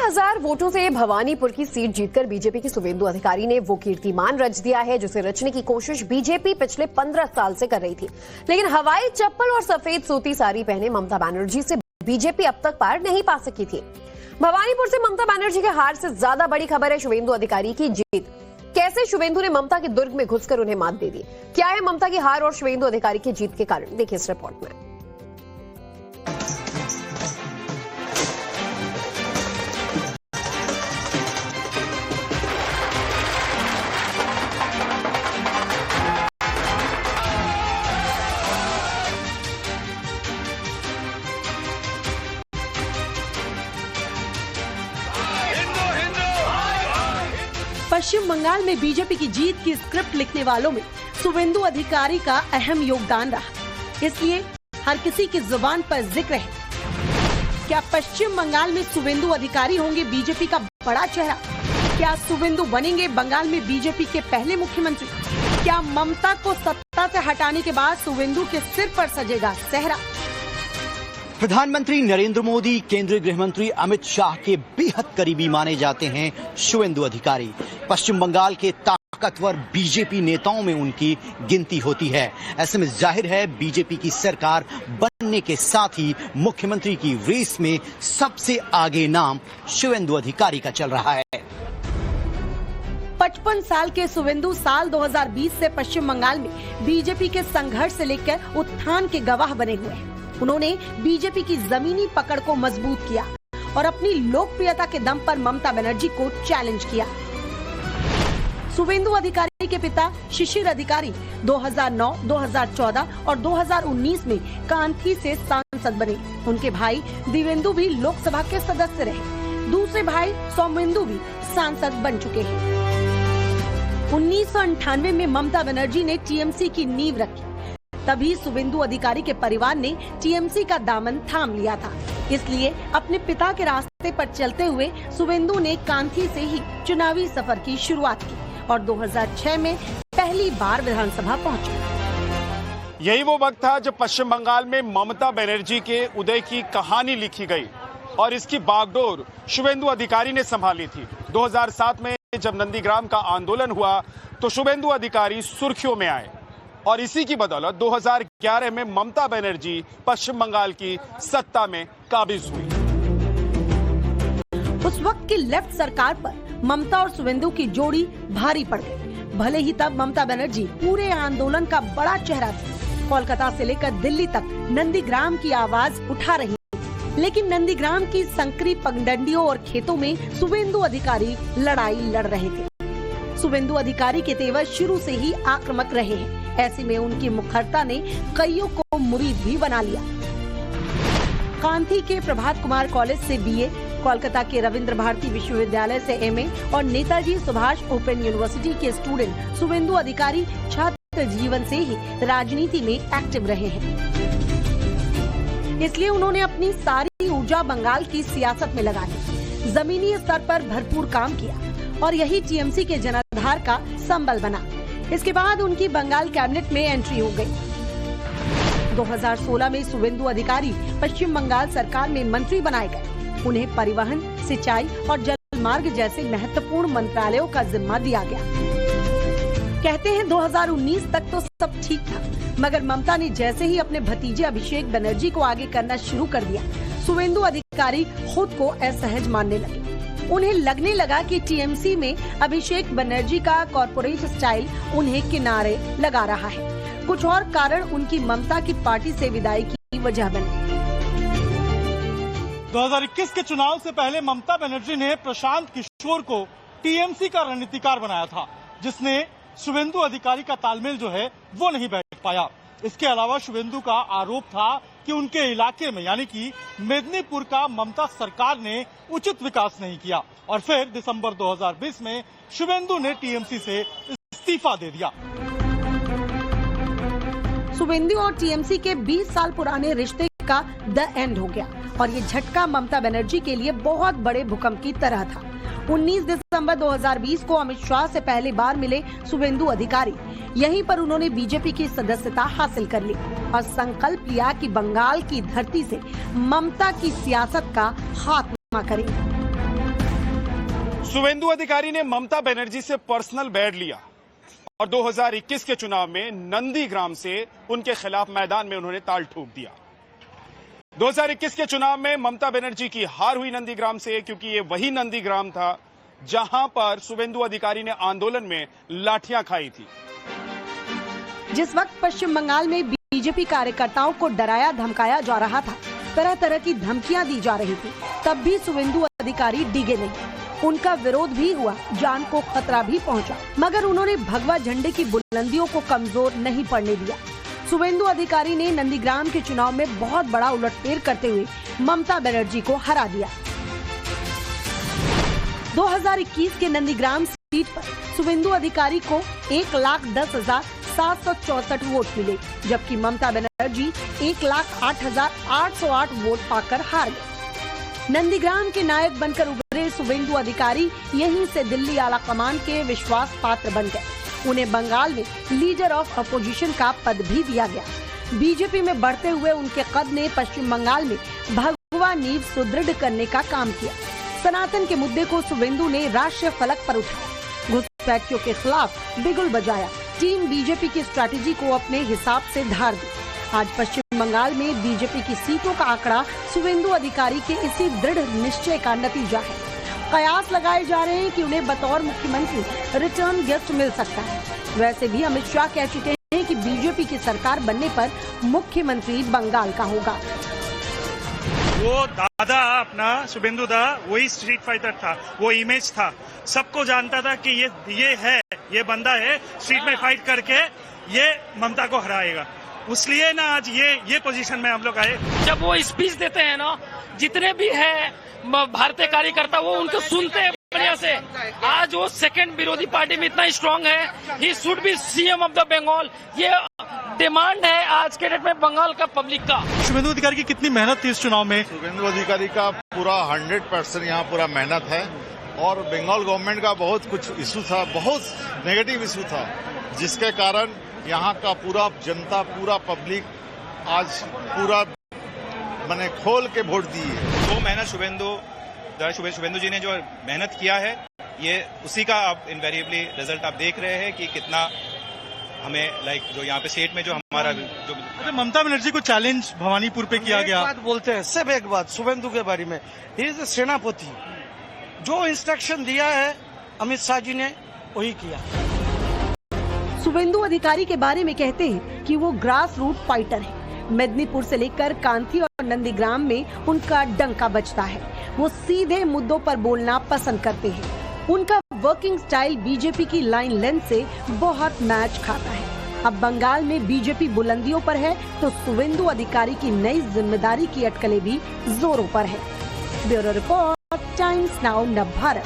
13,000 वोटों से भवानीपुर की सीट जीतकर बीजेपी की शुवेंदु अधिकारी ने वो कीर्तिमान रच दिया है जिसे रचने की कोशिश बीजेपी पिछले 15 साल से कर रही थी। लेकिन हवाई चप्पल और सफेद सूती साड़ी पहने ममता बनर्जी से बीजेपी अब तक पार नहीं पा सकी थी। भवानीपुर से ममता बनर्जी के हार से ज्यादा बड़ी खबर है शुवेंदु अधिकारी की जीत। कैसे शुवेंदु ने ममता के दुर्ग में घुसकर उन्हें मात दे दी, क्या है ममता की हार और शुवेंदु अधिकारी की जीत के कारण, देखिए इस रिपोर्ट में। पश्चिम बंगाल में बीजेपी की जीत की स्क्रिप्ट लिखने वालों में शुवेंदु अधिकारी का अहम योगदान रहा, इसलिए हर किसी की जुबान पर जिक्र है। क्या पश्चिम बंगाल में शुवेंदु अधिकारी होंगे बीजेपी का बड़ा चेहरा? क्या शुवेंदु बनेंगे बंगाल में बीजेपी के पहले मुख्यमंत्री? क्या ममता को सत्ता से हटाने के बाद शुवेंदु के सिर पर सजेगा सेहरा? प्रधानमंत्री नरेंद्र मोदी, केंद्रीय गृह मंत्री अमित शाह के बेहद करीबी माने जाते हैं शुवेंदु अधिकारी। पश्चिम बंगाल के ताकतवर बीजेपी नेताओं में उनकी गिनती होती है। ऐसे में जाहिर है बीजेपी की सरकार बनने के साथ ही मुख्यमंत्री की रेस में सबसे आगे नाम शुवेंदु अधिकारी का चल रहा है। 55 साल के शुवेंदु साल 2020 से पश्चिम बंगाल में बीजेपी के संघर्ष से लेकर उत्थान के गवाह बने हुए हैं। उन्होंने बीजेपी की जमीनी पकड़ को मजबूत किया और अपनी लोकप्रियता के दम पर ममता बनर्जी को चैलेंज किया। शुवेंदु अधिकारी के पिता शिशिर अधिकारी 2009, 2014 और 2019 में कांथी से सांसद बने। उनके भाई दिवेंदु भी लोकसभा के सदस्य रहे। दूसरे भाई सौमेंदु भी सांसद बन चुके हैं। 1998 में ममता बनर्जी ने टीएमसी की नींव रखी, तभी शुवेंदु अधिकारी के परिवार ने टीएमसी का दामन थाम लिया था। इसलिए अपने पिता के रास्ते पर चलते हुए शुवेंदु ने कांथी से ही चुनावी सफर की शुरुआत की और 2006 में पहली बार विधानसभा पहुंचे। यही वो वक्त था जब पश्चिम बंगाल में ममता बनर्जी के उदय की कहानी लिखी गई और इसकी बागडोर शुवेंदु अधिकारी ने संभाली थी। 2007 में जब नंदीग्राम का आंदोलन हुआ तो शुवेंदु अधिकारी सुर्खियों में आए और इसी की बदौलत 2011 में ममता बनर्जी पश्चिम बंगाल की सत्ता में काबिज हुई। उस वक्त की लेफ्ट सरकार पर ममता और शुवेंदु की जोड़ी भारी पड़ गई। भले ही तब ममता बनर्जी पूरे आंदोलन का बड़ा चेहरा थी, कोलकाता से लेकर दिल्ली तक नंदीग्राम की आवाज उठा रही थी, लेकिन नंदीग्राम की संकरी पगडंडियों और खेतों में शुवेंदु अधिकारी लड़ाई लड़ रहे थे। शुवेंदु अधिकारी के तेवर शुरू से ही आक्रामक रहे हैं। ऐसे में उनकी मुखरता ने कईयों को मुरीद भी बना लिया। कांथी के प्रभात कुमार कॉलेज से बीए, कोलकाता के रविंद्र भारती विश्वविद्यालय से एमए और नेताजी सुभाष ओपन यूनिवर्सिटी के स्टूडेंट शुवेंदु अधिकारी छात्र जीवन से ही राजनीति में एक्टिव रहे हैं। इसलिए उन्होंने अपनी सारी ऊर्जा बंगाल की सियासत में लगा दी, जमीनी स्तर पर भरपूर काम किया और यही टीएमसी के जनाधार का संबल बना। इसके बाद उनकी बंगाल कैबिनेट में एंट्री हो गई। 2016 में शुवेंदु अधिकारी पश्चिम बंगाल सरकार में मंत्री बनाए गए। उन्हें परिवहन, सिंचाई और जल मार्ग जैसे महत्वपूर्ण मंत्रालयों का जिम्मा दिया गया। कहते हैं 2019 तक तो सब ठीक था, मगर ममता ने जैसे ही अपने भतीजे अभिषेक बनर्जी को आगे करना शुरू कर दिया, शुवेंदु अधिकारी खुद को असहज मानने लगे। उन्हें लगने लगा कि टीएमसी में अभिषेक बनर्जी का कॉर्पोरेट स्टाइल उन्हें किनारे लगा रहा है। कुछ और कारण उनकी ममता की पार्टी से विदाई की वजह बने। 2021 के चुनाव से पहले ममता बनर्जी ने प्रशांत किशोर को टीएमसी का रणनीतिकार बनाया था, जिसने शुवेंदु अधिकारी का तालमेल जो है वो नहीं बैठ पाया। इसके अलावा शुवेंदु का आरोप था कि उनके इलाके में यानी कि मेदिनीपुर का ममता सरकार ने उचित विकास नहीं किया और फिर दिसंबर 2020 में शुवेंदु ने टीएमसी से इस्तीफा दे दिया। शुवेंदु और टीएमसी के 20 साल पुराने रिश्ते का द एंड हो गया और ये झटका ममता बनर्जी के लिए बहुत बड़े भूकंप की तरह था। 19 दिसंबर 2020 को अमित शाह से पहली बार मिले शुवेंदु अधिकारी। यहीं पर उन्होंने बीजेपी की सदस्यता हासिल कर ली और संकल्प लिया कि बंगाल की धरती से ममता की सियासत का खात्मा करेंगे। शुवेंदु अधिकारी ने ममता बनर्जी से पर्सनल बैड लिया और 2021 के चुनाव में नंदीग्राम से उनके खिलाफ मैदान में उन्होंने ताल ठोक दिया। 2021 के चुनाव में ममता बनर्जी की हार हुई नंदीग्राम से, क्योंकि ये वही नंदीग्राम था जहां पर शुवेंदु अधिकारी ने आंदोलन में लाठियां खाई थी। जिस वक्त पश्चिम बंगाल में बीजेपी कार्यकर्ताओं को डराया धमकाया जा रहा था, तरह तरह की धमकियां दी जा रही थी, तब भी शुवेंदु अधिकारी डिगे नहीं। उनका विरोध भी हुआ, जान को खतरा भी पहुंचा, मगर उन्होंने भगवा झंडे की बुलंदियों को कमजोर नहीं पड़ने दिया। शुवेंदु अधिकारी ने नंदीग्राम के चुनाव में बहुत बड़ा उलटफेर करते हुए ममता बनर्जी को हरा दिया। 2021 के नंदीग्राम सीट पर शुवेंदु अधिकारी को 1,10,764 वोट मिले, जबकि ममता बनर्जी 1,08,808 वोट पाकर हार गए। नंदीग्राम के नायक बनकर उभरे शुवेंदु अधिकारी यहीं से दिल्ली आला कमान के विश्वास पात्र बन गए। उन्हें बंगाल में लीडर ऑफ अपोजिशन का पद भी दिया गया। बीजेपी में बढ़ते हुए उनके कद ने पश्चिम बंगाल में भगवा नींव सुदृढ़ करने का काम किया। सनातन के मुद्दे को शुवेंदु ने राष्ट्रीय फलक पर उठाया, घुसपैठियों के खिलाफ बिगुल बजाया, टीम बीजेपी की स्ट्रैटेजी को अपने हिसाब से धार दी। आज पश्चिम बंगाल में बीजेपी की सीटों का आंकड़ा शुवेंदु अधिकारी के इसी दृढ़ निश्चय का नतीजा है। कयास लगाए जा रहे हैं कि उन्हें बतौर मुख्यमंत्री रिटर्न गिफ्ट मिल सकता है। वैसे भी अमित शाह कह चुके हैं कि बीजेपी की सरकार बनने पर मुख्यमंत्री बंगाल का होगा। वो दादा अपना शुवेंदु दा वही स्ट्रीट फाइटर था, वो इमेज था, सबको जानता था कि ये बंदा है स्ट्रीट में फाइट करके ये ममता को हराएगा। इसलिए ना आज ये पोजीशन में हम लोग आए। जब वो स्पीच देते हैं ना, जितने भी है भारतीय कार्यकर्ता वो उनको सुनते हैं बढ़िया से। आज वो सेकंड विरोधी पार्टी में इतना स्ट्रांग है, he should be CM of the Bengal. ये डिमांड है आज के डेट में बंगाल का पब्लिक का। शुवेंदु अधिकारी की कितनी मेहनत थी इस चुनाव में? शुवेंदु अधिकारी का पूरा 100% यहाँ पूरा मेहनत है और बंगाल गवर्नमेंट का बहुत कुछ इशू था, बहुत नेगेटिव इशू था, जिसके कारण यहाँ का पूरा जनता, पूरा पब्लिक आज पूरा मैंने खोल के वोट दी है। वो मेहनत शुवेंदु जी ने जो मेहनत किया है, ये उसी का अब इनवेरिएबली रिजल्ट आप देख रहे हैं कि कितना हमें जो यहाँ पे स्टेट में जो हमारा जो ममता बनर्जी को चैलेंज भवानीपुर पे किया गया। बात बोलते हैं सब एक बात शुवेंदु के बारे में, ही इज सेनापति। जो इंस्ट्रक्शन दिया है अमित शाह जी ने वही किया। शुवेंदु अधिकारी के बारे में कहते हैं कि वो ग्रास रूट फाइटर है। मेदिनीपुर से लेकर कांथी और नंदीग्राम में उनका डंका बजता है। वो सीधे मुद्दों पर बोलना पसंद करते हैं। उनका वर्किंग स्टाइल बीजेपी की लाइन लेंथ से बहुत मैच खाता है। अब बंगाल में बीजेपी बुलंदियों पर है तो शुवेंदु अधिकारी की नई जिम्मेदारी की अटकलें भी जोरों पर है। ब्यूरो रिपोर्ट, टाइम्स नाउ नव भारत।